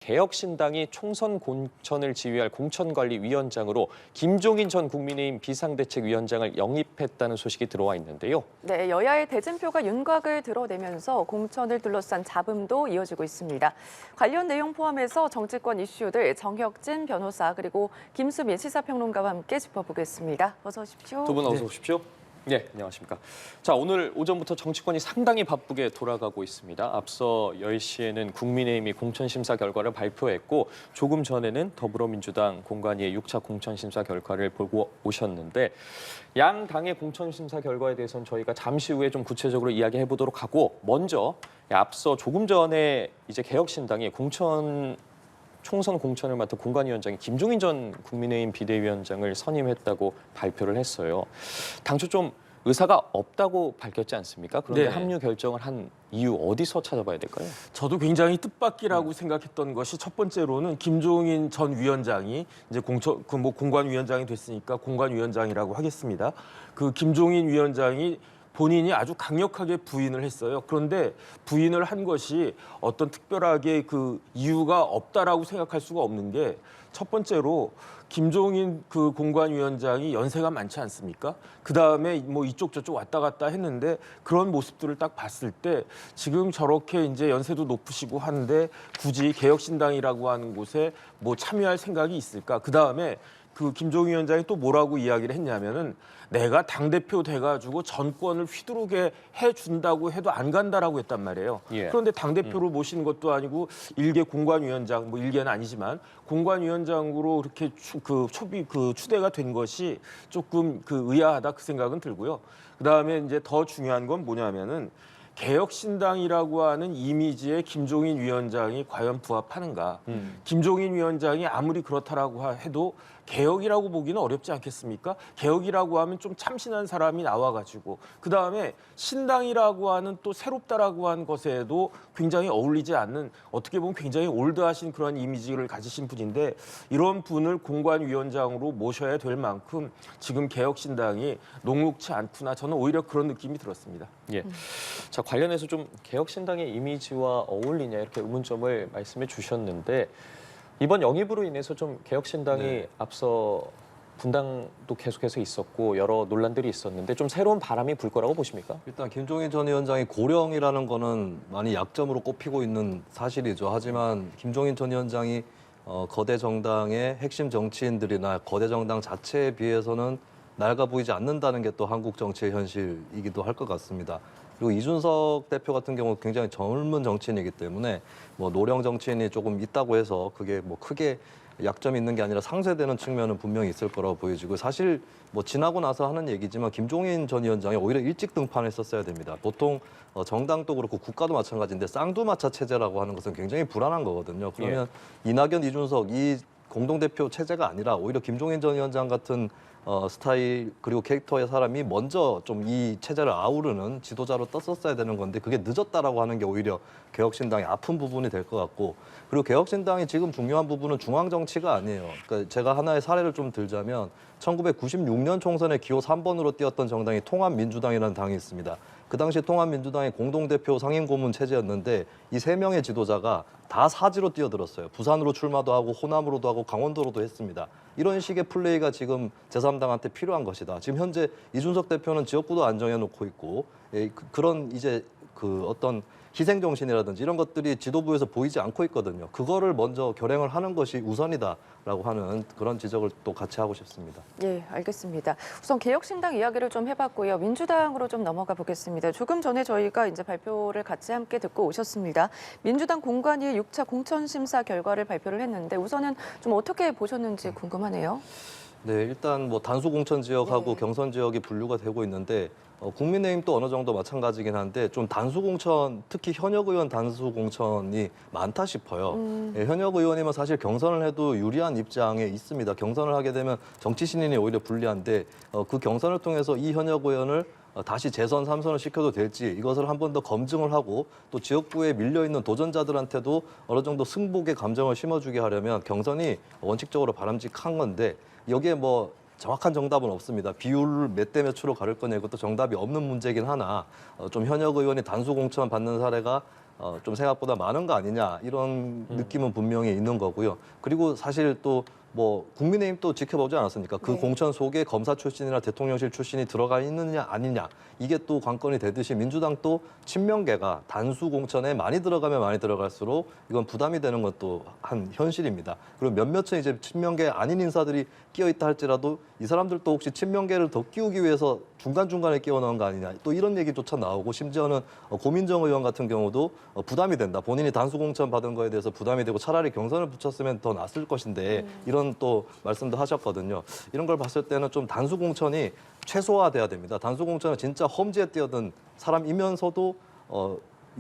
개혁신당이 총선 공천을 지휘할 공천관리위원장으로 김종인 전 국민의힘 비상대책위원장을 영입했다는 소식이 들어와 있는데요. 네, 여야의 대진표가 윤곽을 드러내면서 공천을 둘러싼 잡음도 이어지고 있습니다. 관련 내용 포함해서 정치권 이슈들 정혁진 변호사 그리고 김수민 시사평론가와 함께 짚어보겠습니다. 어서 오십시오. 두 분 어서 오십시오. 네, 안녕하십니까. 자, 오늘 오전부터 정치권이 상당히 바쁘게 돌아가고 있습니다. 앞서 10시에는 국민의힘이 공천심사 결과를 발표했고 조금 전에는 더불어민주당 공관위의 6차 공천심사 결과를 보고 오셨는데 양 당의 공천심사 결과에 대해서는 저희가 잠시 후에 좀 구체적으로 이야기해 보도록 하고 먼저 앞서 조금 전에 이제 개혁신당이 총선 공천을 맡은 공관위원장이 김종인 전 국민의힘 비대위원장을 선임했다고 발표를 했어요. 당초 좀 의사가 없다고 밝혔지 않습니까? 그런데 네. 합류 결정을 한 이유 어디서 찾아봐야 될까요? 저도 굉장히 뜻밖이라고 생각했던 것이 첫 번째로는 김종인 전 위원장이 이제 공관위원장이 됐으니까 공관위원장이라고 하겠습니다. 그 김종인 위원장이 본인이 아주 강력하게 부인을 했어요. 그런데 부인을 한 것이 어떤 특별하게 그 이유가 없다라고 생각할 수가 없는 게 첫 번째로 김종인 그 공관위원장이 연세가 많지 않습니까? 그다음에 뭐 이쪽 저쪽 왔다 갔다 했는데 그런 모습들을 딱 봤을 때 지금 저렇게 이제 연세도 높으시고 하는데 굳이 개혁신당이라고 하는 곳에 뭐 참여할 생각이 있을까? 그다음에 그 김종인 위원장이 또 뭐라고 이야기를 했냐면은 내가 당대표 돼가지고 전권을 휘두르게 해준다고 해도 안 간다라고 했단 말이에요. 예. 그런데 당대표를 모시는 것도 아니고 일개 공관위원장, 뭐 일개는 아니지만 공관위원장으로 이렇게 추대가 된 것이 조금 의아하다 그 생각은 들고요. 그다음에 이제 더 중요한 건 뭐냐면은 개혁신당이라고 하는 이미지에 김종인 위원장이 과연 부합하는가. 김종인 위원장이 아무리 그렇다라고 해도 개혁이라고 보기는 어렵지 않겠습니까? 개혁이라고 하면 좀 참신한 사람이 나와가지고 그다음에 신당이라고 하는 또 새롭다라고 하는 것에도 굉장히 어울리지 않는 어떻게 보면 굉장히 올드하신 그런 이미지를 가지신 분인데 이런 분을 공관위원장으로 모셔야 될 만큼 지금 개혁신당이 녹록치 않구나. 저는 오히려 그런 느낌이 들었습니다. 예. 자, 관련해서 좀 개혁신당의 이미지와 어울리냐 이렇게 의문점을 말씀해 주셨는데 이번 영입으로 인해서 좀 개혁신당이 네. 앞서 분당도 계속해서 있었고 여러 논란들이 있었는데 좀 새로운 바람이 불 거라고 보십니까? 일단 김종인 전 위원장이 고령이라는 거는 많이 약점으로 꼽히고 있는 사실이죠. 하지만 김종인 전 위원장이 거대 정당의 핵심 정치인들이나 거대 정당 자체에 비해서는 낡아 보이지 않는다는 게 또 한국 정치의 현실이기도 할 것 같습니다. 그리고 이준석 대표 같은 경우 굉장히 젊은 정치인이기 때문에 뭐 노령 정치인이 조금 있다고 해서 그게 뭐 크게 약점이 있는 게 아니라 상쇄되는 측면은 분명히 있을 거라고 보여지고 사실 뭐 지나고 나서 하는 얘기지만 김종인 전 위원장이 오히려 일찍 등판했었어야 됩니다. 보통 정당도 그렇고 국가도 마찬가지인데 쌍두마차 체제라고 하는 것은 굉장히 불안한 거거든요. 그러면 이낙연, 이준석 이 공동대표 체제가 아니라 오히려 김종인 전 위원장 같은 스타일 그리고 캐릭터의 사람이 먼저 좀 이 체제를 아우르는 지도자로 떴었어야 되는 건데 그게 늦었다라고 하는 게 오히려 개혁신당의 아픈 부분이 될 것 같고 그리고 개혁신당이 지금 중요한 부분은 중앙 정치가 아니에요. 그러니까 제가 하나의 사례를 좀 들자면 1996년 총선에 기호 3번으로 뛰었던 정당이 통합민주당이라는 당이 있습니다. 그 당시 통합민주당의 공동대표 상임고문 체제였는데 이 세 명의 지도자가 다 사지로 뛰어들었어요. 부산으로 출마도 하고 호남으로도 하고 강원도로도 했습니다. 이런 식의 플레이가 지금 제3당한테 필요한 것이다. 지금 현재 이준석 대표는 지역구도 안 정해놓고 있고 그런 이제 어떤 희생정신이라든지 이런 것들이 지도부에서 보이지 않고 있거든요. 그거를 먼저 결행을 하는 것이 우선이다라고 하는 그런 지적을 또 같이 하고 싶습니다. 예, 알겠습니다. 우선 개혁신당 이야기를 좀 해봤고요. 민주당으로 좀 넘어가 보겠습니다. 조금 전에 저희가 이제 발표를 같이 함께 듣고 오셨습니다. 민주당 공관위의 6차 공천심사 결과를 발표를 했는데 우선은 좀 어떻게 보셨는지 궁금하네요. 네, 일단 뭐 단수 공천 지역하고 네. 경선 지역이 분류가 되고 있는데 국민의힘도 어느 정도 마찬가지긴 한데 좀 단수 공천, 특히 현역 의원 단수 공천이 많다 싶어요. 예, 현역 의원이면 사실 경선을 해도 유리한 입장에 있습니다. 경선을 하게 되면 정치 신인이 오히려 불리한데 그 경선을 통해서 이 현역 의원을 다시 재선 3선을 시켜도 될지 이것을 한 번 더 검증을 하고 또 지역구에 밀려있는 도전자들한테도 어느 정도 승복의 감정을 심어주게 하려면 경선이 원칙적으로 바람직한 건데 여기에 뭐 정확한 정답은 없습니다. 비율을 몇 대 몇으로 가를 거냐 이것도 정답이 없는 문제긴 하나 좀 현역 의원이 단수 공천 받는 사례가 좀 생각보다 많은 거 아니냐 이런 느낌은 분명히 있는 거고요. 그리고 사실 또 뭐 국민의힘 또 지켜보지 않았습니까? 그 네. 공천 속에 검사 출신이나 대통령실 출신이 들어가 있느냐 아니냐 이게 또 관건이 되듯이 민주당 또 친명계가 단수 공천에 많이 들어가면 많이 들어갈수록 이건 부담이 되는 것도 한 현실입니다. 그리고 몇몇은 이제 친명계 아닌 인사들이 끼어 있다 할지라도 이 사람들도 혹시 친명계를 더 끼우기 위해서 중간중간에 끼워 넣은 거 아니냐 또 이런 얘기조차 나오고 심지어는 고민정 의원 같은 경우도 부담이 된다. 본인이 단수 공천 받은 거에 대해서 부담이 되고 차라리 경선을 붙였으면 더 낫을 것인데 이런 또 말씀도 하셨거든요. 이런 걸 봤을 때는 좀 단수 공천이 최소화돼야 됩니다. 단수 공천은 진짜 험지에 뛰어든 사람이면서도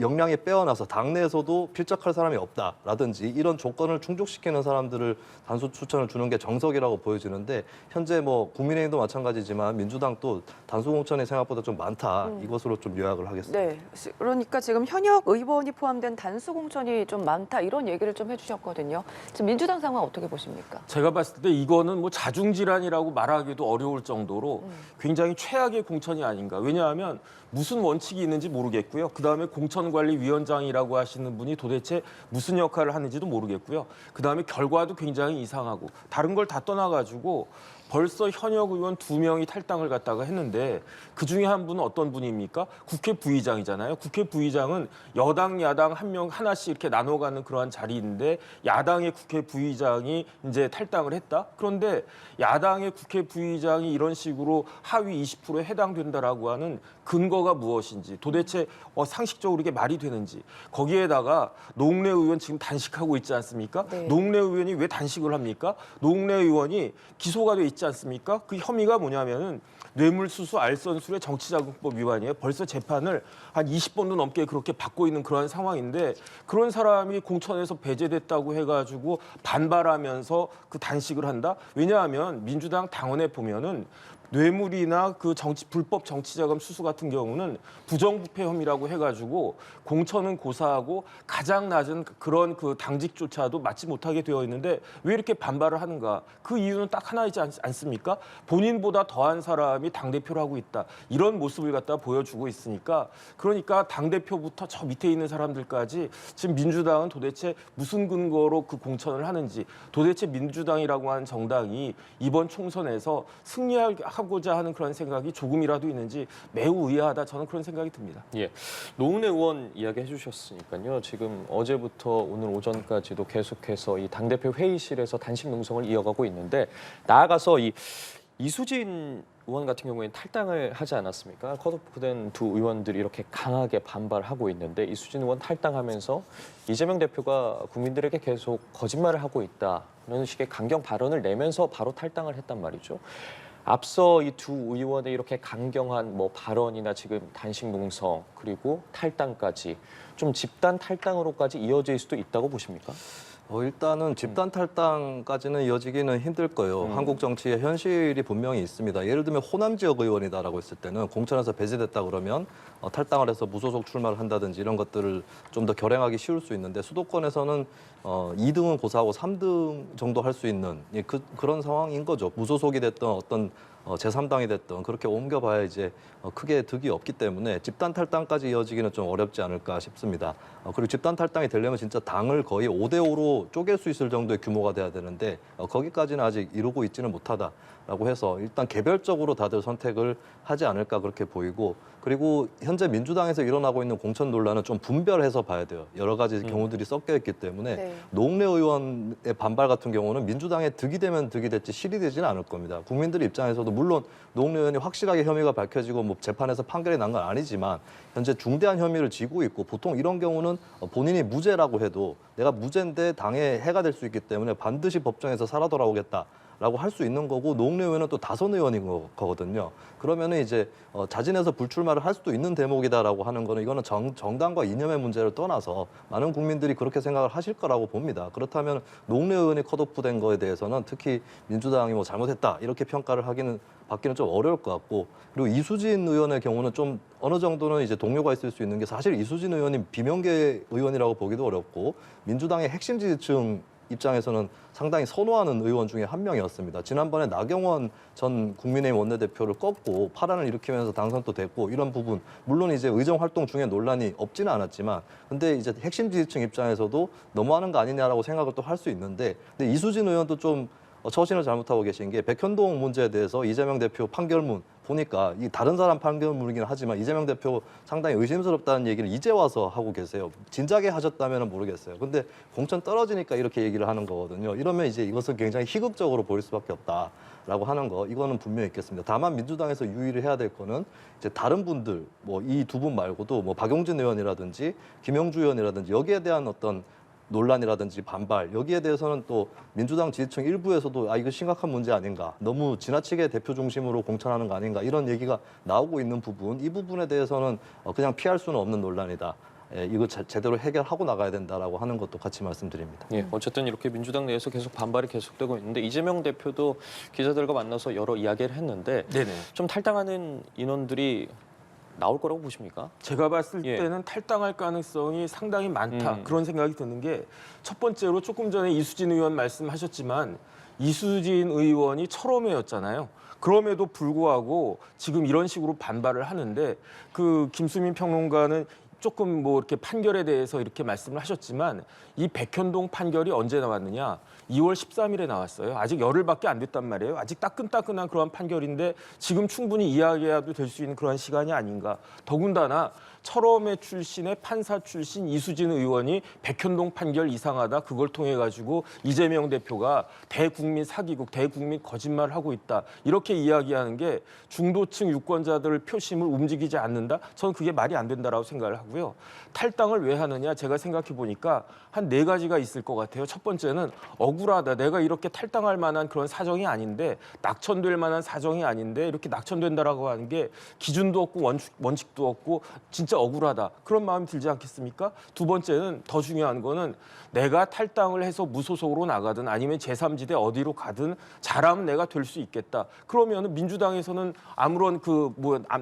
역량이 빼어나서 당내에서도 필적할 사람이 없다라든지 이런 조건을 충족시키는 사람들을 단수 추천을 주는 게 정석이라고 보여지는데 현재 뭐 국민의힘도 마찬가지지만 민주당도 단수 공천이 생각보다 좀 많다 이것으로 좀 요약을 하겠습니다. 네, 그러니까 지금 현역 의원이 포함된 단수 공천이 좀 많다 이런 얘기를 좀 해주셨거든요. 지금 민주당 상황 어떻게 보십니까? 제가 봤을 때 이거는 뭐 자중질환이라고 말하기도 어려울 정도로 굉장히 최악의 공천이 아닌가. 왜냐하면 무슨 원칙이 있는지 모르겠고요. 그다음에 공천관리위원장이라고 하시는 분이 도대체 무슨 역할을 하는지도 모르겠고요. 그다음에 결과도 굉장히 이상하고 다른 걸 다 떠나가지고 벌써 현역 의원 2명이 탈당을 갖다가 했는데 그중에 한 분은 어떤 분입니까? 국회 부의장이잖아요. 국회 부의장은 여당, 야당 한 명 하나씩 이렇게 나눠가는 그러한 자리인데 야당의 국회 부의장이 이제 탈당을 했다? 그런데 야당의 국회 부의장이 이런 식으로 하위 20%에 해당된다라고 하는 근거가 무엇인지 도대체 상식적으로 이게 말이 되는지 거기에다가 노웅래 의원 지금 단식하고 있지 않습니까? 네. 노웅래 의원이 왜 단식을 합니까? 노웅래 의원이 기소가 돼 있지 않습니까? 그 혐의가 뭐냐면은 뇌물수수 알선술의 정치자금법 위반이에요. 벌써 재판을 한 20번도 넘게 그렇게 받고 있는 그런 상황인데 그런 사람이 공천에서 배제됐다고 해가지고 반발하면서 그 단식을 한다? 왜냐하면 민주당 당원에 보면은 뇌물이나 그 불법 정치자금 수수 같은 경우는 부정부패 혐의라고 해가지고 공천은 고사하고 가장 낮은 그런 그 당직조차도 맡지 못하게 되어 있는데 왜 이렇게 반발을 하는가? 그 이유는 딱 하나이지 않습니까? 본인보다 더한 사람이 당대표를 하고 있다. 이런 모습을 갖다 보여주고 있으니까 그러니까 당대표부터 저 밑에 있는 사람들까지 지금 민주당은 도대체 무슨 근거로 그 공천을 하는지 도대체 민주당이라고 하는 정당이 이번 총선에서 승리하고자 하는 그런 생각이 조금이라도 있는지 매우 의아하다. 저는 그런 생각이 듭니다. 예, 노웅래 의원 이야기 해주셨으니까요. 지금 어제부터 오늘 오전까지도 계속해서 이 당대표 회의실에서 단식 농성을 이어가고 있는데 나아가서 이수진 의원 같은 경우에는 탈당을 하지 않았습니까? 컷오프된 두 의원들이 이렇게 강하게 반발하고 있는데 이수진 의원 탈당하면서 이재명 대표가 국민들에게 계속 거짓말을 하고 있다는 식의 강경 발언을 내면서 바로 탈당을 했단 말이죠. 앞서 이 두 의원의 이렇게 강경한 발언이나 지금 단식 농성 그리고 탈당까지 좀 집단 탈당으로까지 이어질 수도 있다고 보십니까? 일단은 집단 탈당까지는 이어지기는 힘들 거예요. 한국 정치의 현실이 분명히 있습니다. 예를 들면 호남 지역 의원이다라고 했을 때는 공천에서 배제됐다 그러면 탈당을 해서 무소속 출마를 한다든지 이런 것들을 좀 더 결행하기 쉬울 수 있는데 수도권에서는 2등은 고사하고 3등 정도 할 수 있는 그런 상황인 거죠. 무소속이 됐던 어떤 제3당이 됐던 그렇게 옮겨봐야 이제 크게 득이 없기 때문에 집단 탈당까지 이어지기는 좀 어렵지 않을까 싶습니다. 그리고 집단 탈당이 되려면 진짜 당을 거의 5대5로 쪼갤 수 있을 정도의 규모가 돼야 되는데 거기까지는 아직 이루고 있지는 못하다라고 해서 일단 개별적으로 다들 선택을 하지 않을까 그렇게 보이고 그리고 현재 민주당에서 일어나고 있는 공천 논란은 좀 분별해서 봐야 돼요. 여러 가지 경우들이 섞여 있기 때문에 네. 노웅래 의원의 반발 같은 경우는 민주당에 득이 되면 득이 됐지 실이 되지는 않을 겁니다. 국민들 입장에서도 물론 노웅래 의원이 확실하게 혐의가 밝혀지고 재판에서 판결이 난 건 아니지만 현재 중대한 혐의를 지고 있고 보통 이런 경우는 본인이 무죄라고 해도 내가 무죄인데 당에 해가 될 수 있기 때문에 반드시 법정에서 살아 돌아오겠다. 라고 할 수 있는 거고 노웅래 의원은 또 다선 의원인 거거든요. 그러면은 이제 자진해서 불출마를 할 수도 있는 대목이다라고 하는 거는 이거는 정당과 이념의 문제를 떠나서 많은 국민들이 그렇게 생각을 하실 거라고 봅니다. 그렇다면 노웅래 의원이 컷오프된 거에 대해서는 특히 민주당이 잘못했다 이렇게 평가를 받기는 좀 어려울 것 같고 그리고 이수진 의원의 경우는 좀 어느 정도는 이제 동료가 있을 수 있는 게 사실 이수진 의원이 비명계 의원이라고 보기도 어렵고 민주당의 핵심 지지층 입장에서는 상당히 선호하는 의원 중에 한 명이었습니다. 지난번에 나경원 전 국민의힘 원내대표를 꺾고 파란을 일으키면서 당선도 됐고 이런 부분 물론 이제 의정 활동 중에 논란이 없지는 않았지만 근데 이제 핵심 지지층 입장에서도 너무하는 거 아니냐라고 생각을 또 할 수 있는데 근데 이수진 의원도 좀 처신을 잘못하고 계신 게 백현동 문제에 대해서 이재명 대표 판결문 보니까 이 다른 사람 판결문이긴 하지만 이재명 대표 상당히 의심스럽다는 얘기를 이제 와서 하고 계세요. 진작에 하셨다면 모르겠어요. 근데 공천 떨어지니까 이렇게 얘기를 하는 거거든요. 이러면 이제 이것은 굉장히 희극적으로 보일 수밖에 없다라고 하는 거 이거는 분명히 있겠습니다. 다만 민주당에서 유의를 해야 될 거는 이제 다른 분들 뭐 이 두 분 말고도 뭐 박용진 의원이라든지 김영주 의원이라든지 여기에 대한 어떤 논란이라든지 반발 여기에 대해서는 또 민주당 지지층 일부에서도 이거 심각한 문제 아닌가 너무 지나치게 대표 중심으로 공천하는 거 아닌가 이런 얘기가 나오고 있는 부분 이 부분에 대해서는 그냥 피할 수는 없는 논란이다. 이거 제대로 해결하고 나가야 된다라고 하는 것도 같이 말씀드립니다. 예, 어쨌든 이렇게 민주당 내에서 계속 반발이 계속되고 있는데 이재명 대표도 기자들과 만나서 여러 이야기를 했는데 네네. 좀 탈당하는 인원들이 나올 거라고 보십니까? 제가 봤을 예. 때는 탈당할 가능성이 상당히 많다. 음. 그런 생각이 드는 게 첫 번째로 조금 전에 이수진 의원 말씀하셨지만 이수진 의원이 철험회였잖아요. 그럼에도 불구하고 지금 이런 식으로 반발을 하는데 그 김수민 평론가는 조금 뭐 이렇게 판결에 대해서 이렇게 말씀을 하셨지만 이 백현동 판결이 언제 나왔느냐? 2월 13일에 나왔어요. 아직 열흘밖에 안 됐단 말이에요. 아직 따끈따끈한 그런 판결인데 지금 충분히 이야기해도 될 수 있는 그런 시간이 아닌가. 더군다나 철험회 출신의 판사 출신 이수진 의원이 백현동 판결 이상하다. 그걸 통해 가지고 이재명 대표가 대국민 사기국, 대국민 거짓말을 하고 있다. 이렇게 이야기하는 게 중도층 유권자들 표심을 움직이지 않는다. 저는 그게 말이 안 된다라고 생각을 하고요. 탈당을 왜 하느냐? 제가 생각해 보니까 한 4가지가 있을 것 같아요. 첫 번째는 억울하다. 내가 이렇게 탈당할 만한 그런 사정이 아닌데 낙천될 만한 사정이 아닌데 이렇게 낙천된다라고 하는 게 기준도 없고 원칙도 없고 진짜 억울하다. 그런 마음이 들지 않겠습니까? 두 번째는 더 중요한 거는 내가 탈당을 해서 무소속으로 나가든 아니면 제3지대 어디로 가든 잘하면 내가 될 수 있겠다. 그러면 민주당에서는 아무런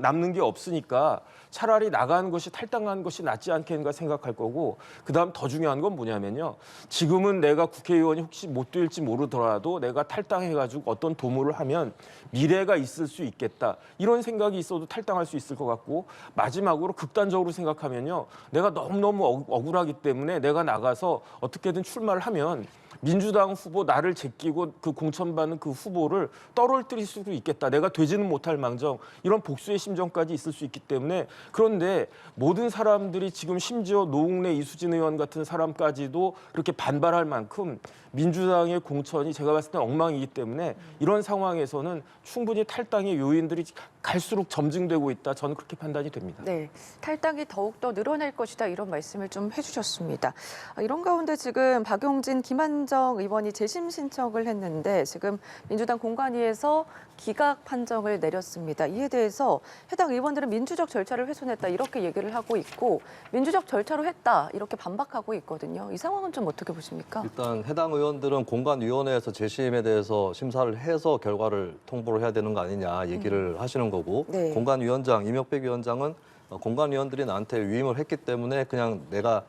남는 게 없으니까 차라리 나가는 것이 탈당하는 것이 낫지 않겠는가 생각할 거고 그다음 더 중요한 건 뭐냐면요. 지금은 내가 국회의원이 혹시 못 될지 모르더라도 내가 탈당해가지고 어떤 도모를 하면 미래가 있을 수 있겠다. 이런 생각이 있어도 탈당할 수 있을 것 같고 마지막으로 극단적으로 생각하면요. 내가 너무너무 억울하기 때문에 내가 나가서 어떻게든 출마를 하면 민주당 후보 나를 제끼고 그 공천받는 그 후보를 떨어뜨릴 수도 있겠다. 내가 되지는 못할 망정 이런 복수의 심정까지 있을 수 있기 때문에 그런데 모든 사람들이 지금 심지어 노웅래 이수진 의원 같은 사람까지도 그렇게 반발할 만큼 민주당의 공천이 제가 봤을 때 엉망이기 때문에 이런 상황에서는 충분히 탈당의 요인들이 갈수록 점증되고 있다. 저는 그렇게 판단이 됩니다. 네, 탈당이 더욱더 늘어날 것이다 이런 말씀을 좀 해주셨습니다. 이런 가운데 지금 박용진, 김한정 의원이 재심 신청을 했는데 지금 민주당 공관위에서 기각 판정을 내렸습니다. 이에 대해서 해당 의원들은 민주적 절차를 훼손했다 이렇게 얘기를 하고 있고 민주적 절차로 했다 이렇게 반박하고 있거든요. 이 상황은 좀 어떻게 보십니까? 일단 해당 의원들은 공관위원회에서 재심에 대해서 심사를 해서 결과를 통보를 해야 되는 거 아니냐 얘기를 하시는 거고 네. 공관위원장 이명백 위원장은 공관위원들이 나한테 위임을 했기 때문에 그냥 내가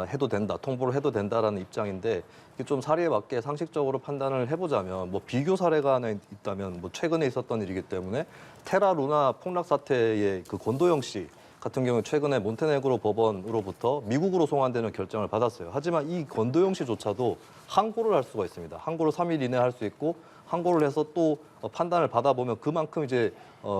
해도 된다, 통보를 해도 된다라는 입장인데 이게 좀 사리에 맞게 상식적으로 판단을 해보자면 뭐 비교 사례가 하나 있다면 뭐 최근에 있었던 일이기 때문에 테라 루나 폭락 사태의 그 권도영 씨 같은 경우 최근에 몬테네그로 법원으로부터 미국으로 송환되는 결정을 받았어요. 하지만 이 권도영 씨조차도 항고를 할 수가 있습니다. 항고를 3일 이내에 할 수 있고 항고를 해서 또 판단을 받아보면 그만큼 이제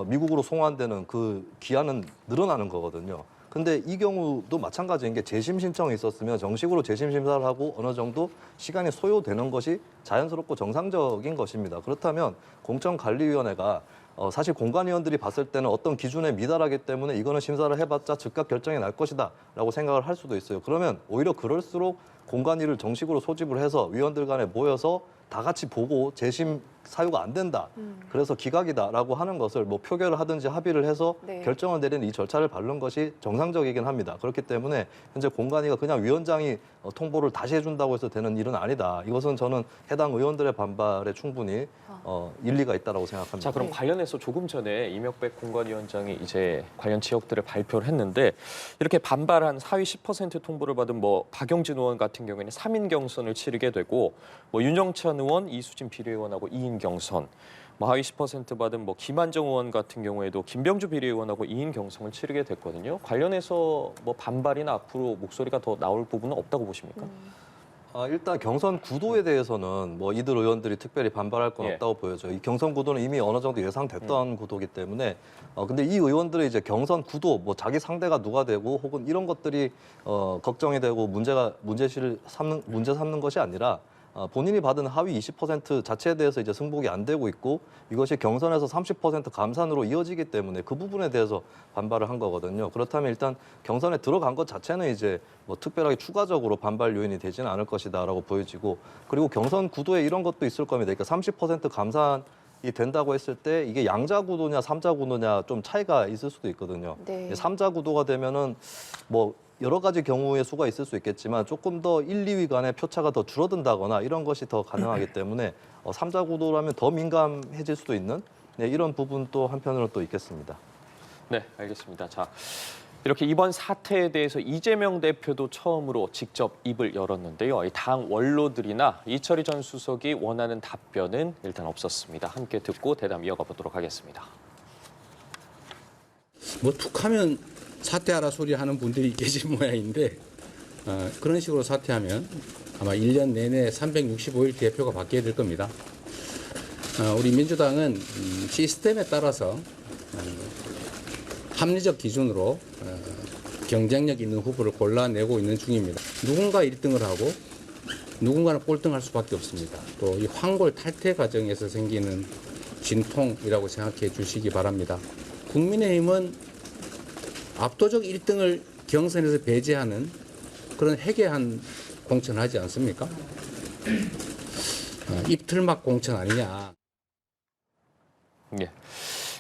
미국으로 송환되는 그 기한은 늘어나는 거거든요. 근데 이 경우도 마찬가지인 게 재심 신청이 있었으면 정식으로 재심 심사를 하고 어느 정도 시간이 소요되는 것이 자연스럽고 정상적인 것입니다. 그렇다면 공천관리위원회가 사실 공관위원들이 봤을 때는 어떤 기준에 미달하기 때문에 이거는 심사를 해봤자 즉각 결정이 날 것이다 라고 생각을 할 수도 있어요. 그러면 오히려 그럴수록 공관위를 정식으로 소집을 해서 위원들 간에 모여서 다 같이 보고 재심 사유가 안 된다. 그래서 기각이다라고 하는 것을 뭐 표결을 하든지 합의를 해서 네. 결정을 내리는 이 절차를 밟는 것이 정상적이긴 합니다. 그렇기 때문에 현재 공관위가 그냥 위원장이 통보를 다시 해준다고 해서 되는 일은 아니다. 이것은 저는 해당 의원들의 반발에 충분히 일리가 있다라고 생각합니다. 자, 그럼 네. 관련해서 조금 전에 이명백 공관위원장이 이제 관련 지역들을 발표를 했는데 이렇게 반발한 사위 10% 통보를 받은 뭐 박용진 의원 같은 같은 경우에는 3인 경선을 치르게 되고 뭐 윤영찬 의원, 이수진 비례의원하고 2인 경선, 뭐 하위 10% 받은 뭐 김한정 의원 같은 경우에도 김병주 비례의원하고 2인 경선을 치르게 됐거든요. 관련해서 뭐 반발이나 앞으로 목소리가 더 나올 부분은 없다고 보십니까? 일단 경선 구도에 대해서는 뭐 이들 의원들이 특별히 반발할 건 예. 없다고 보여져요. 이 경선 구도는 이미 어느 정도 예상됐던 구도이기 때문에 근데 이 의원들의 이제 경선 구도, 뭐 자기 상대가 누가 되고 혹은 이런 것들이 걱정이 되고 문제 삼는 것이 아니라 본인이 받은 하위 20% 자체에 대해서 이제 승복이 안 되고 있고 이것이 경선에서 30% 감산으로 이어지기 때문에 그 부분에 대해서 반발을 한 거거든요. 그렇다면 일단 경선에 들어간 것 자체는 이제 뭐 특별하게 추가적으로 반발 요인이 되지는 않을 것이다라고 보여지고, 그리고 경선 구도에 이런 것도 있을 겁니다. 그러니까 30% 감산이 된다고 했을 때 이게 양자 구도냐 삼자 구도냐 좀 차이가 있을 수도 있거든요. 네. 삼자 구도가 되면은 뭐 여러 가지 경우의 수가 있을 수 있겠지만 조금 더 1, 2위 간의 표차가 더 줄어든다거나 이런 것이 더 가능하기 때문에 삼자 구도라면 더 민감해질 수도 있는 이런 부분도 한편으로 또 있겠습니다. 네, 알겠습니다. 자, 이렇게 이번 사태에 대해서 이재명 대표도 처음으로 직접 입을 열었는데요. 이 당 원로들이나 이철희 전 수석이 원하는 답변은 일단 없었습니다. 함께 듣고 대담 이어가 보도록 하겠습니다. 뭐 툭하면 사퇴하라 소리 하는 분들이 계신 모양인데 그런 식으로 사퇴하면 아마 1년 내내 365일 대표가 바뀌어야 될 겁니다. 우리 민주당은 시스템에 따라서 합리적 기준으로 경쟁력 있는 후보를 골라내고 있는 중입니다. 누군가 1등을 하고 누군가는 꼴등할 수밖에 없습니다. 또 이 황골 탈퇴 과정에서 생기는 진통이라고 생각해 주시기 바랍니다. 국민의힘은 압도적 1등을 경선에서 배제하는 그런 해괴한 공천을 하지 않습니까? 입틀막 공천 아니냐. 예.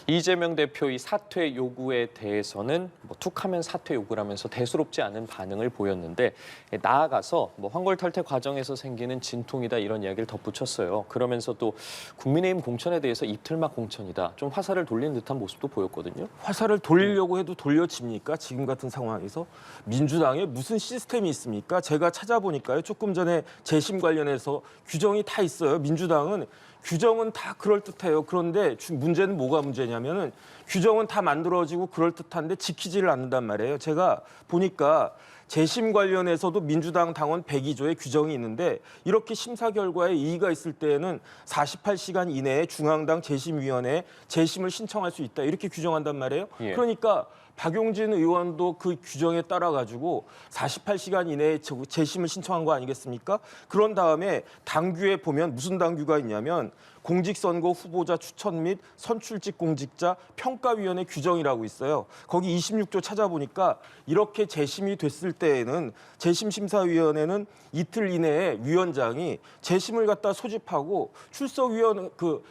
이재명 대표의 사퇴 요구에 대해서는 뭐 툭하면 사퇴 요구라면서 대수롭지 않은 반응을 보였는데, 나아가서 뭐 황골 탈퇴 과정에서 생기는 진통이다 이런 이야기를 덧붙였어요. 그러면서 또 국민의힘 공천에 대해서 입틀막 공천이다, 좀 화살을 돌리는 듯한 모습도 보였거든요. 화살을 돌리려고 해도 돌려집니까? 지금 같은 상황에서 민주당에 무슨 시스템이 있습니까? 제가 찾아보니까요. 조금 전에 재심 관련해서 규정이 다 있어요. 민주당은 규정은 다 그럴듯해요. 그런데 문제는 뭐가 문제냐면은 규정은 다 만들어지고 그럴듯한데 지키지를 않는단 말이에요. 제가 보니까 재심 관련해서도 민주당 당원 102조의 규정이 있는데 이렇게 심사 결과에 이의가 있을 때에는 48시간 이내에 중앙당 재심위원회에 재심을 신청할 수 있다. 이렇게 규정한단 말이에요. 예. 그러니까 박용진 의원도 그 규정에 따라 가지고 48시간 이내에 재심을 신청한 거 아니겠습니까? 그런 다음에 당규에 보면 무슨 당규가 있냐면 공직선거 후보자 추천 및 선출직 공직자 평가위원회 규정이라고 있어요. 거기 26조 찾아보니까 이렇게 재심이 됐을 때에는 재심심사위원회는 이틀 이내에 위원장이 재심을 갖다 소집하고 출석위원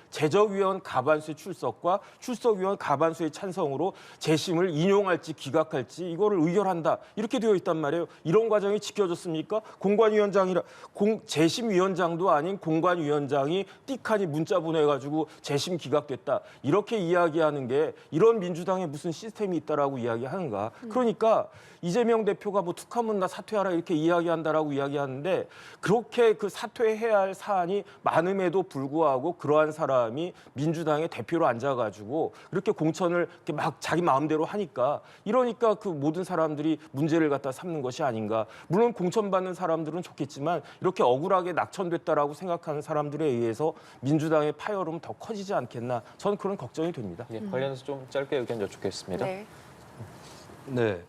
제적위원 가반수의 출석과 출석위원 가반수의 찬성으로 재심을 인용할지 기각할지 이거를 의결한다. 이렇게 되어 있단 말이에요. 이런 과정이 지켜졌습니까? 재심위원장도 아닌 공관위원장이 띡하니 문자 보내가지고 재심 기각됐다. 이렇게 이야기하는 게 이런 민주당에 무슨 시스템이 있다라고 이야기하는가. 그러니까 이재명 대표가 뭐 툭하면 나 사퇴하라 이렇게 이야기한다라고 이야기하는데 그렇게 그 사퇴해야 할 사안이 많음에도 불구하고 그러한 사람이 민주당의 대표로 앉아가지고 이렇게 공천을 이렇게 막 자기 마음대로 하니까 이러니까 그 모든 사람들이 문제를 갖다 삼는 것이 아닌가. 물론 공천받는 사람들은 좋겠지만 이렇게 억울하게 낙천됐다라고 생각하는 사람들에 의해서 민주당의 파열음은 더 커지지 않겠나. 저는 그런 걱정이 됩니다. 예, 관련해서 좀 짧게 의견 여쭙겠습니다. 네. 네.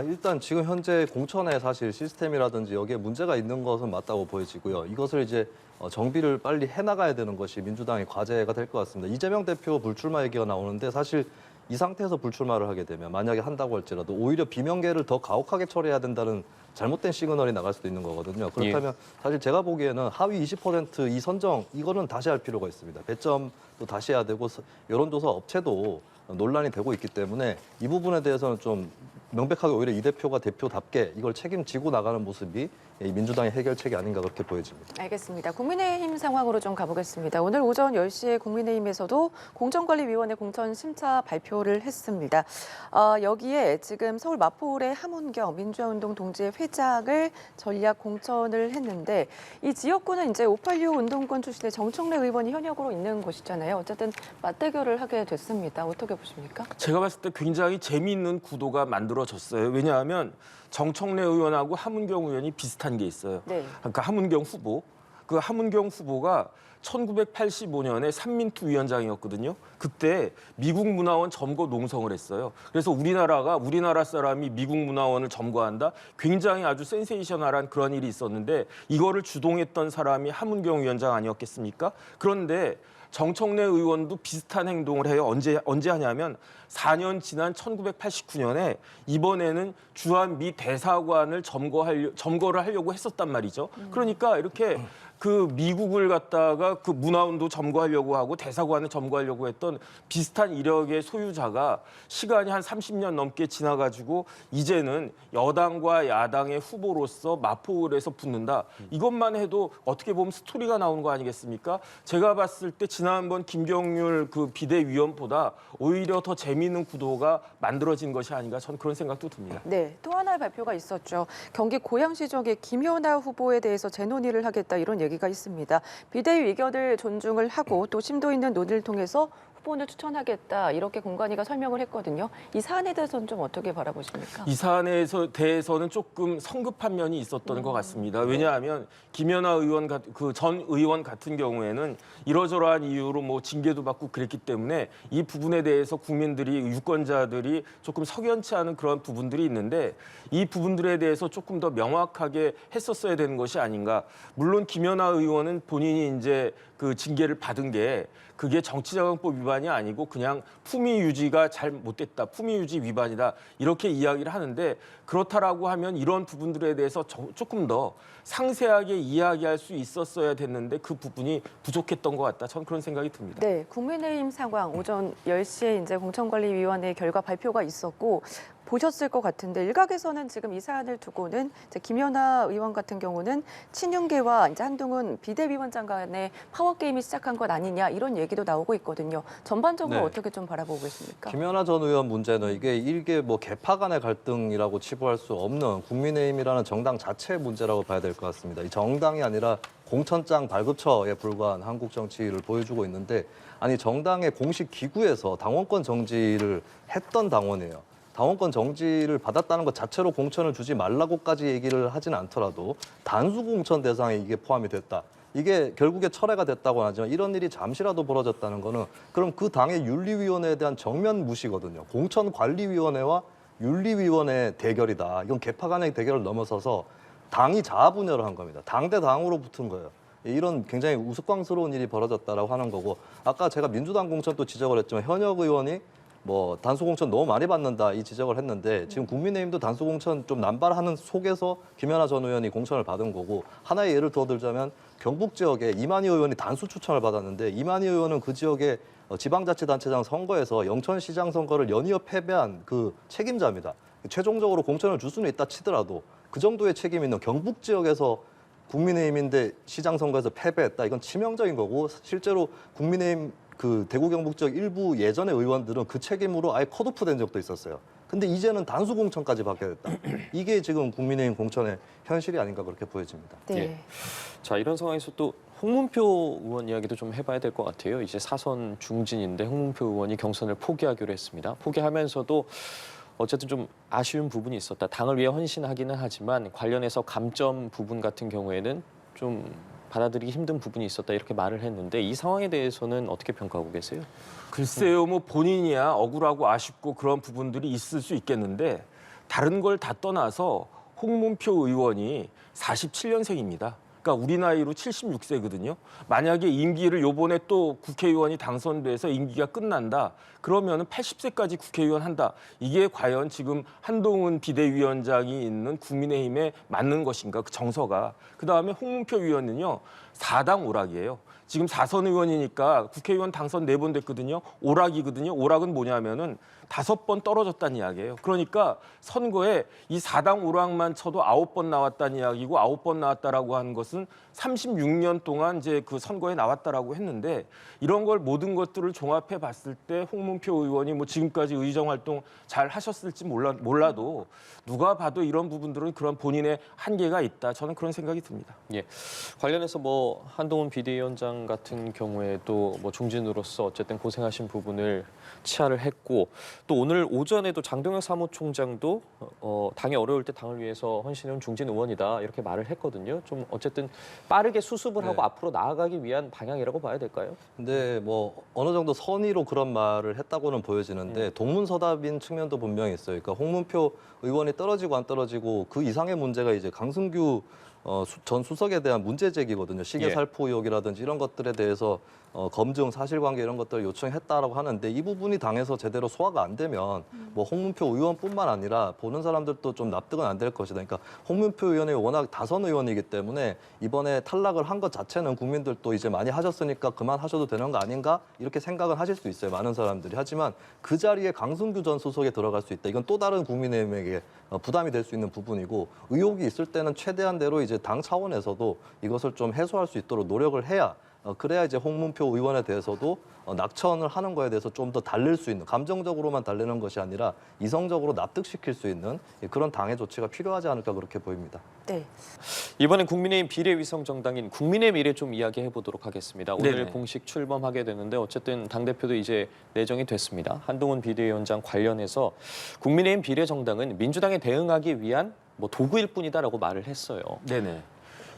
일단 지금 현재 공천의 사실 시스템이라든지 여기에 문제가 있는 것은 맞다고 보여지고요. 이것을 이제 정비를 빨리 해나가야 되는 것이 민주당의 과제가 될 것 같습니다. 이재명 대표 불출마 얘기가 나오는데 사실 이 상태에서 불출마를 하게 되면 만약에 한다고 할지라도 오히려 비명계를 더 가혹하게 처리해야 된다는 잘못된 시그널이 나갈 수도 있는 거거든요. 그렇다면 사실 제가 보기에는 하위 20% 이 선정 이거는 다시 할 필요가 있습니다. 배점도 다시 해야 되고 여론조사 업체도 논란이 되고 있기 때문에 이 부분에 대해서는 좀 명백하게 오히려 이 대표가 대표답게 이걸 책임지고 나가는 모습이 이 민주당의 해결책이 아닌가 그렇게 보여집니다. 알겠습니다. 국민의힘 상황으로 좀 가보겠습니다. 오늘 오전 10시에 국민의힘에서도 공정관리위원회 공천 심사 발표를 했습니다. 여기에 지금 서울 마포울의 함은경 민주화운동 동지의 회장을 전략 공천을 했는데 이 지역구는 이제 586 운동권 출신의 정청래 의원이 현역으로 있는 곳이잖아요. 어쨌든 맞대결을 하게 됐습니다. 어떻게 보십니까? 제가 봤을 때 굉장히 재미있는 구도가 만들어졌어요. 왜냐하면 정청래 의원하고 함은경 의원이 비슷한 게 있어요. 네. 그러니까 함은경 후보. 그 함은경 후보가 1985년에 삼민투 위원장이었거든요. 그때 미국 문화원 점거 농성을 했어요. 그래서 우리나라 사람이 미국 문화원을 점거한다. 굉장히 아주 센세이셔널한 그런 일이 있었는데 이거를 주동했던 사람이 함은경 위원장 아니었겠습니까? 그런데 정청래 의원도 비슷한 행동을 해요. 언제 하냐면 4년 지난 1989년에 이번에는 주한 미 대사관을 점거를 하려고 했었단 말이죠. 그러니까 이렇게 그 미국을 갖다가 그 문화원도 점거하려고 하고 대사관을 점거하려고 했던 비슷한 이력의 소유자가 시간이 한 30년 넘게 지나가지고 이제는 여당과 야당의 후보로서 마포울에서 붙는다. 이것만 해도 어떻게 보면 스토리가 나오는 거 아니겠습니까? 제가 봤을 때 지난번 김경률 그 비대위원보다 오히려 더 재미있는 구도가 만들어진 것이 아닌가 저는 그런 생각도 듭니다. 네, 또 하나의 발표가 있었죠. 경기 고양시 지역의 김연아 후보에 대해서 재논의를 하겠다 이런 얘기가 있습니다. 비대위 의견을 존중을 하고 또 심도 있는 논의를 통해서 후보를 추천하겠다 이렇게 공관위가 설명을 했거든요. 이 사안에 대해서는 좀 어떻게 바라보십니까? 이 사안에 대해서는 조금 성급한 면이 있었던 것 같습니다. 왜냐하면 김연아 의원 그 전 의원 같은 경우에는 이러저러한 이유로 뭐 징계도 받고 그랬기 때문에 이 부분에 대해서 국민들이 유권자들이 조금 석연치 않은 그런 부분들이 있는데 이 부분들에 대해서 조금 더 명확하게 했었어야 되는 것이 아닌가. 물론 김연아 의원은 본인이 이제 그 징계를 받은 게 그게 정치자금법 위반이 아니고 그냥 품위 유지가 잘 못됐다. 품위 유지 위반이다. 이렇게 이야기를 하는데 그렇다라고 하면 이런 부분들에 대해서 조금 더 상세하게 이야기할 수 있었어야 됐는데 그 부분이 부족했던 것 같다. 저는 그런 생각이 듭니다. 네, 국민의힘 상황 오전 10시에 이제 공천관리위원회 결과 발표가 있었고 보셨을 것 같은데 일각에서는 지금 이 사안을 두고는 이제 김연아 의원 같은 경우는 친윤계와 이제 한동훈 비대위원장 간의 파워 게임이 시작한 것 아니냐 이런 얘기도 나오고 있거든요. 전반적으로 네. 어떻게 좀 바라보고 계십니까? 김연아 전 의원 문제는 이게 일개 뭐 계파 간의 갈등이라고 치부할 수 없는 국민의힘이라는 정당 자체의 문제라고 봐야 될 것 같습니다. 이 정당이 아니라 공천장 발급처에 불과한 한국 정치를 보여주고 있는데 아니 정당의 공식 기구에서 당원권 정지를 했던 당원이에요. 당원권 정지를 받았다는 것 자체로 공천을 주지 말라고까지 얘기를 하지는 않더라도 단수 공천 대상에 이게 포함이 됐다. 이게 결국에 철회가 됐다고는 하지만 이런 일이 잠시라도 벌어졌다는 거는 그럼 그 당의 윤리위원회에 대한 정면 무시거든요. 공천관리위원회와 윤리위원회 대결이다. 이건 계파 간의 대결을 넘어서서 당이 자아분열을 한 겁니다. 당 대 당으로 붙은 거예요. 이런 굉장히 우스꽝스러운 일이 벌어졌다라고 하는 거고 아까 제가 민주당 공천도 지적을 했지만 현역 의원이 뭐 단수 공천 너무 많이 받는다 이 지적을 했는데 지금 국민의힘도 단수 공천 좀 남발하는 속에서 김연아 전 의원이 공천을 받은 거고 하나의 예를 더 들자면 경북 지역에 이만희 의원이 단수 추천을 받았는데 이만희 의원은 그 지역의 지방자치단체장 선거에서 영천시장 선거를 연이어 패배한 그 책임자입니다. 최종적으로 공천을 줄 수는 있다 치더라도 그 정도의 책임 있는 경북 지역에서 국민의힘인데 시장 선거에서 패배했다. 이건 치명적인 거고 실제로 국민의힘 그 대구 경북 지역 일부 예전의 의원들은 그 책임으로 아예 컷오프된 적도 있었어요. 근데 이제는 단수 공천까지 받게 됐다. 이게 지금 국민의힘 공천의 현실이 아닌가 그렇게 보여집니다. 네. 예. 자, 이런 상황에서 또 홍문표 의원 이야기도 좀 해봐야 될 것 같아요. 이제 사선 중진인데 홍문표 의원이 경선을 포기하기로 했습니다. 포기하면서도 어쨌든 좀 아쉬운 부분이 있었다. 당을 위해 헌신하기는 하지만 관련해서 감점 부분 같은 경우에는 좀 받아들이기 힘든 부분이 있었다 이렇게 말을 했는데 이 상황에 대해서는 어떻게 평가하고 계세요? 글쎄요, 뭐 본인이야 억울하고 아쉽고 그런 부분들이 있을 수 있겠는데 다른 걸 다 떠나서 홍문표 의원이 47년생입니다. 그러니까 우리 나이로 76세거든요. 만약에 임기를 요번에 또 국회의원이 당선돼서 임기가 끝난다. 그러면은 80세까지 국회의원 한다. 이게 과연 지금 한동훈 비대위원장이 있는 국민의힘에 맞는 것인가? 그 정서가. 그다음에 홍문표 의원은요. 4당 오락이에요. 지금 4선 의원이니까 국회의원 당선 4번 됐거든요. 오락이거든요. 오락은 뭐냐면은 5번 떨어졌다는 이야기예요. 그러니까 선거에 이 4당 오락만 쳐도 9번 나왔다는 이야기고 9번 나왔다라고 하는 것은 36년 동안 이제 그 선거에 나왔다라고 했는데 이런 걸 모든 것들을 종합해 봤을 때 홍문표 의원이 뭐 지금까지 의정 활동 잘 하셨을지 몰라도 누가 봐도 이런 부분들은 그런 본인의 한계가 있다. 저는 그런 생각이 듭니다. 예. 관련해서 뭐 한동훈 비대위원장 같은 경우에도 뭐 중진으로서 어쨌든 고생하신 부분을 치하를 했고 또 오늘 오전에도 장동혁 사무총장도 당이 어려울 때 당을 위해서 헌신해온 중진 의원이다 이렇게 말을 했거든요. 좀 어쨌든 빠르게 수습을 하고 네. 앞으로 나아가기 위한 방향이라고 봐야 될까요? 근데 뭐 어느 정도 선의로 그런 말을 했다고는 보여지는데 동문서답인 측면도 분명히 있어요. 그러니까 홍문표 의원이 떨어지고 안 떨어지고 그 이상의 문제가 이제 강승규 전 수석에 대한 문제 제기거든요. 시계 예. 살포 의혹이라든지 이런 것들에 대해서 검증, 사실관계 이런 것들을 요청했다라고 하는데 이 부분이 당에서 제대로 소화가 안 되면 뭐 홍문표 의원뿐만 아니라 보는 사람들도 좀 납득은 안 될 것이다. 그러니까 홍문표 의원이 워낙 다선 의원이기 때문에 이번에 탈락을 한 것 자체는 국민들도 이제 많이 하셨으니까 그만하셔도 되는 거 아닌가 이렇게 생각은 하실 수 있어요. 많은 사람들이. 하지만 그 자리에 강승규 전 수석이 들어갈 수 있다. 이건 또 다른 국민의힘에게 부담이 될 수 있는 부분이고 의혹이 있을 때는 최대한대로 이제 당 차원에서도 이것을 좀 해소할 수 있도록 노력을 해야 그래야 이제 홍문표 의원에 대해서도 낙천을 하는 거에 대해서 좀 더 달랠 수 있는 감정적으로만 달래는 것이 아니라 이성적으로 납득시킬 수 있는 그런 당의 조치가 필요하지 않을까 그렇게 보입니다. 네. 이번엔 국민의힘 비례위성정당인 국민의 미래 좀 이야기해 보도록 하겠습니다. 오늘 네네. 공식 출범하게 되는데 어쨌든 당대표도 이제 내정이 됐습니다. 한동훈 비대위원장 관련해서 국민의힘 비례정당은 민주당에 대응하기 위한 뭐 도구일 뿐이다라고 말을 했어요. 네네.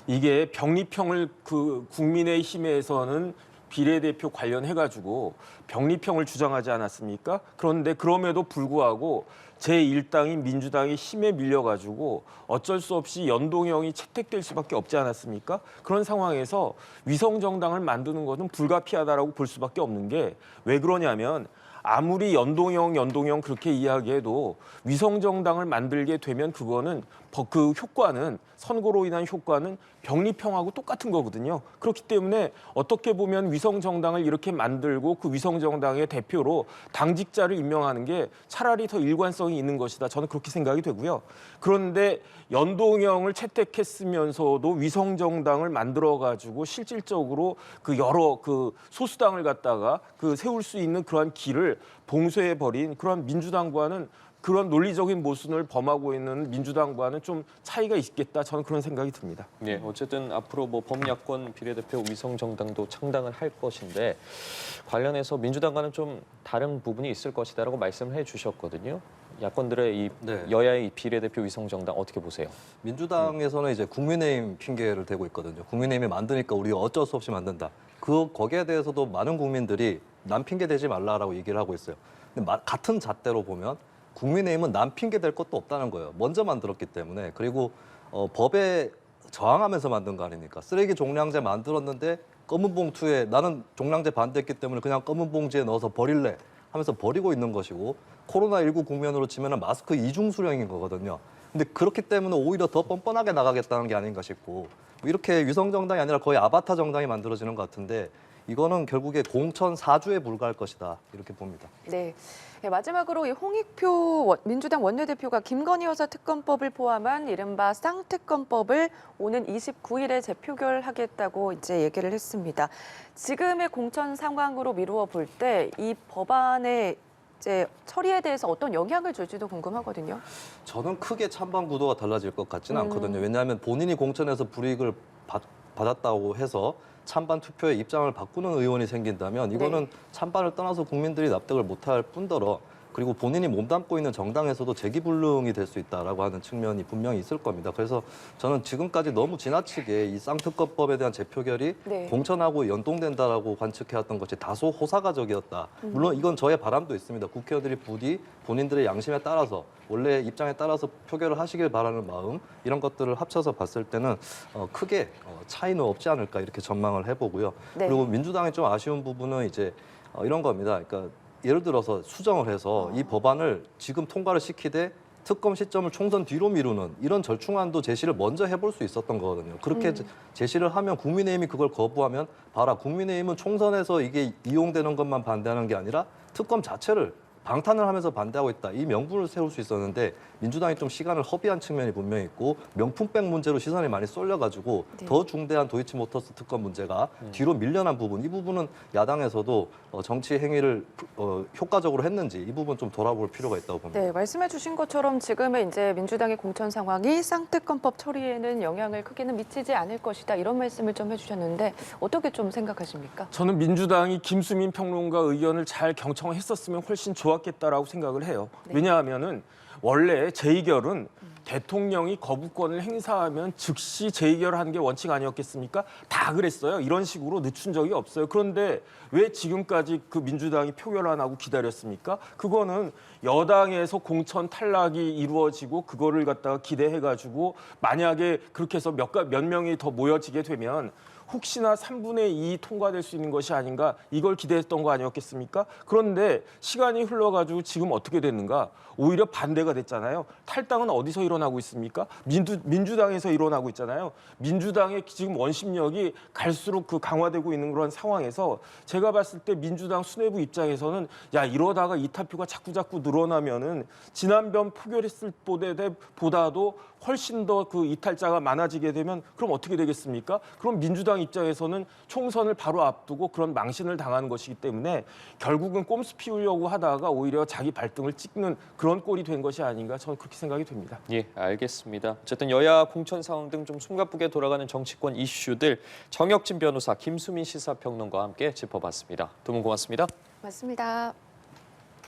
이게 병리평을 그 국민의힘에서는 비례대표 관련해가지고 병리평을 주장하지 않았습니까? 그런데 그럼에도 불구하고 제1당인 민주당이 힘에 밀려가지고 어쩔 수 없이 연동형이 채택될 수밖에 없지 않았습니까? 그런 상황에서 위성정당을 만드는 것은 불가피하다라고 볼 수밖에 없는 게 왜 그러냐면 아무리 연동형 그렇게 이야기해도 위성정당을 만들게 되면 그거는 그 효과는 선거로 인한 효과는 병리평하고 똑같은 거거든요. 그렇기 때문에 어떻게 보면 위성정당을 이렇게 만들고 그 위성정당의 대표로 당직자를 임명하는 게 차라리 더 일관성이 있는 것이다. 저는 그렇게 생각이 되고요. 그런데 연동형을 채택했으면서도 위성정당을 만들어가지고 실질적으로 그 여러 그 소수당을 갖다가 그 세울 수 있는 그러한 길을 봉쇄해버린 그런 민주당과는 그런 논리적인 모순을 범하고 있는 민주당과는 좀 차이가 있겠다. 저는 그런 생각이 듭니다. 예, 어쨌든 앞으로 뭐 범야권 비례대표 위성정당도 창당을 할 것인데 관련해서 민주당과는 좀 다른 부분이 있을 것이다라고 말씀을 해주셨거든요. 야권들의 이 네. 여야의 비례대표 위성정당 어떻게 보세요? 민주당에서는 이제 국민의힘 핑계를 대고 있거든요. 국민의힘이 만드니까 우리가 어쩔 수 없이 만든다. 거기에 대해서도 많은 국민들이 남 핑계 대지 말라라고 얘기를 하고 있어요. 근데 같은 잣대로 보면 국민의힘은 남 핑계 댈 것도 없다는 거예요. 먼저 만들었기 때문에. 그리고 법에 저항하면서 만든 거 아닙니까? 쓰레기 종량제 만들었는데 검은 봉투에 나는 종량제 반대했기 때문에 그냥 검은 봉지에 넣어서 버릴래 하면서 버리고 있는 것이고 코로나19 국면으로 치면 마스크 이중 수령인 거거든요. 근데 그렇기 때문에 오히려 더 뻔뻔하게 나가겠다는 게 아닌가 싶고 이렇게 위성정당이 아니라 거의 아바타 정당이 만들어지는 것 같은데 이거는 결국에 공천 사주에 불과할 것이다 이렇게 봅니다. 네. 네, 마지막으로 이 홍익표 민주당 원내대표가 김건희 여사 특검법을 포함한 이른바 쌍특검법을 오는 29일에 재표결하겠다고 이제 얘기를 했습니다. 지금의 공천 상황으로 미루어 볼 때 이 법안의 이제 처리에 대해서 어떤 영향을 줄지도 궁금하거든요. 저는 크게 찬반 구도가 달라질 것 같지는 않거든요. 왜냐하면 본인이 공천에서 불이익을 받았다고 해서 찬반 투표에 입장을 바꾸는 의원이 생긴다면 이거는 찬반을 떠나서 국민들이 납득을 못할 뿐더러 그리고 본인이 몸담고 있는 정당에서도 재기불능이 될 수 있다라고 하는 측면이 분명히 있을 겁니다. 그래서 저는 지금까지 너무 지나치게 이 쌍특검법에 대한 재표결이 네. 공천하고 연동된다라고 관측해왔던 것이 다소 호사가적이었다. 물론 이건 저의 바람도 있습니다. 국회의원들이 부디 본인들의 양심에 따라서 원래 입장에 따라서 표결을 하시길 바라는 마음 이런 것들을 합쳐서 봤을 때는 크게 차이는 없지 않을까 이렇게 전망을 해보고요. 네. 그리고 민주당이 좀 아쉬운 부분은 이제 이런 겁니다. 그러니까 예를 들어서 수정을 해서 이 법안을 지금 통과를 시키되 특검 시점을 총선 뒤로 미루는 이런 절충안도 제시를 먼저 해볼 수 있었던 거거든요. 그렇게 제시를 하면 국민의힘이 그걸 거부하면 봐라, 국민의힘은 총선에서 이게 이용되는 것만 반대하는 게 아니라 특검 자체를 방탄을 하면서 반대하고 있다. 이 명분을 세울 수 있었는데 민주당이 좀 시간을 허비한 측면이 분명히 있고 명품백 문제로 시선이 많이 쏠려가지고 네. 더 중대한 도이치모터스 특검 문제가 뒤로 밀려난 부분, 이 부분은 야당에서도 정치 행위를 효과적으로 했는지 이 부분 좀 돌아볼 필요가 있다고 봅니다. 네, 말씀해 주신 것처럼 지금의 이제 민주당의 공천 상황이 쌍특검법 처리에는 영향을 크게는 미치지 않을 것이다. 이런 말씀을 좀 해주셨는데 어떻게 좀 생각하십니까? 저는 민주당이 김수민 평론가 의견을 잘 경청했었으면 훨씬 좋았겠다라고 생각을 해요. 네. 왜냐하면은 원래 재의결은 대통령이 거부권을 행사하면 즉시 재의결하는 게 원칙 아니었겠습니까? 다 그랬어요. 이런 식으로 늦춘 적이 없어요. 그런데 왜 지금까지 그 민주당이 표결 안 하고 기다렸습니까? 그거는 여당에서 공천 탈락이 이루어지고 그거를 갖다가 기대해가지고 만약에 그렇게 해서 몇 명이 더 모여지게 되면 혹시나 3분의 2 통과될 수 있는 것이 아닌가 이걸 기대했던 거 아니었겠습니까? 그런데 시간이 흘러가지고 지금 어떻게 됐는가? 오히려 반대가 됐잖아요. 탈당은 어디서 일어나고 있습니까? 민주당에서 일어나고 있잖아요. 민주당의 지금 원심력이 갈수록 그 강화되고 있는 그런 상황에서 제가 봤을 때 민주당 수뇌부 입장에서는 야 이러다가 이탈표가 자꾸 늘어나면은 지난번 표결했을 보다도 훨씬 더 그 이탈자가 많아지게 되면 그럼 어떻게 되겠습니까? 그럼 민주당 입장에서는 총선을 바로 앞두고 그런 망신을 당하는 것이기 때문에 결국은 꼼수 피우려고 하다가 오히려 자기 발등을 찍는 그런 꼴이 된 것이 아닌가 저는 그렇게 생각이 됩니다. 예, 알겠습니다. 어쨌든 여야 공천 상황 등 좀 숨가쁘게 돌아가는 정치권 이슈들 정혁진 변호사, 김수민 시사평론가와 함께 짚어봤습니다. 두 분 고맙습니다. 맞습니다.